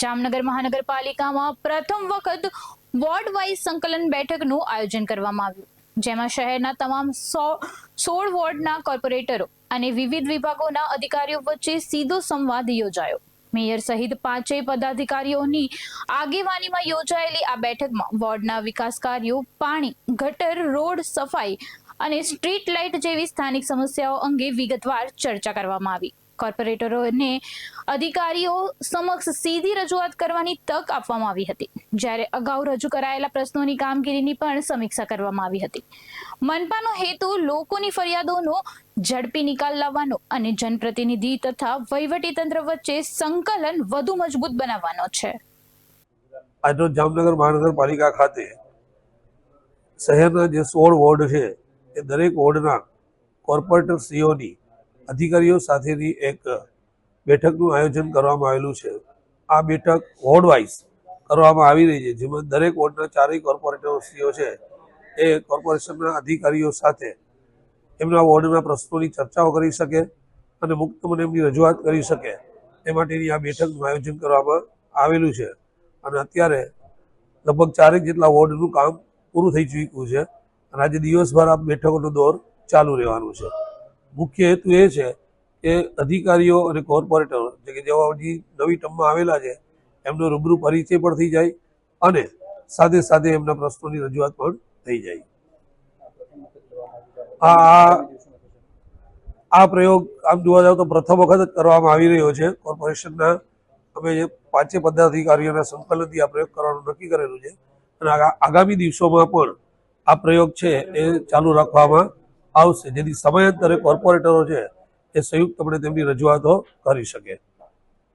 જામનગર મહાનગરપાલિકામાં પ્રથમ વખત વોર્ડ વાઇઝ સંકલન બેઠકનું આયોજન કરવામાં આવ્યું, જેમાં શહેરના તમામ 16 વોર્ડના કોર્પોરેટરો અને વિવિધ વિભાગોના અધિકારીઓ વચ્ચે સીધો સંવાદ યોજાયો। મેયર સહિત 5 પદાધિકારીઓની આગેવાનીમાં યોજાયેલી આ બેઠકમાં વોર્ડના વિકાસ કાર્યો, પાણી, ગટર, રોડ સફાઈ અને સ્ટ્રીટ લાઇટ જેવી સ્થાનિક સમસ્યાઓ અંગે વિગતવાર ચર્ચા કરવામાં આવી। કોર્પોરેટરોને અધિકારીઓ સમક્ષ સીધી રજૂઆત કરવાની તક આપવામાં આવી હતી, જ્યારે અગાઉ રજૂ કરાયેલા પ્રશ્નોની કામગીરીની પણ સમીક્ષા કરવામાં આવી હતી। મનપાનો હેતુ લોકોની ફરિયાદોનો ઝડપી નિકાલ લાવવાનો અને જનપ્રતિનિધિ તથા વહીવટીતંત્ર વચ્ચે સંકલન વધુ મજબૂત બનાવવાનો છે। આજનો જામનગર મહાનગરપાલિકા ખાતે શહેરના જે 16 વોર્ડ છે એ દરેક વોર્ડના કોર્પોરેટર સીઓની અધિકારીઓ સાથેની એક બેઠકનું આયોજન કરવામાં આવેલું છે। આ બેઠક વોર્ડ વાઇઝ કરવામાં આવી રહી છે, જેમાં દરેક વોર્ડના 4 કોર્પોરેટર સીઓ છે એ કોર્પોરેશનના અધિકારીઓ સાથે એમના વોર્ડના પ્રશ્નોની ચર્ચાઓ કરી શકે અને મુક્તપણે એમની રજૂઆત કરી શકે એ માટેની આ બેઠકનું આયોજન કરવામાં આવેલું છે। અને અત્યારે લગભગ 4 જેટલા વોર્ડનું કામ પૂરું થઈ ચૂક્યું છે અને આજે દિવસભર આ બેઠકોનો દોર ચાલુ રહેવાનું છે। મુખ્ય હેતુ એ છે કે અધિકારીઓ અને કોર્પોરેટરો જે કે જેઓ હજી નવી ટર્મમાં આવેલા છે એમનો રૂબરૂ પરિચય પણ થઈ જાય અને સાથે સાથે એમના પ્રશ્નોની રજૂઆત પણ થઈ જાય। આ પ્રયોગ આમ જોવા જાવ તો પ્રથમ વખત જ કરવામાં આવી રહ્યો છે। કોર્પોરેશનના અમે જે 5 પદાધિકારીઓના સંકલનથી આ પ્રયોગ કરવાનું નક્કી કરેલું છે અને આગામી દિવસોમાં પણ આ પ્રયોગ છે એ ચાલુ રાખવામાં આવશે, જેથી સમયાંતરે કોર્પોરેટરો છે એ સંયુક્તપણે તેમની રજૂઆતો કરી શકે।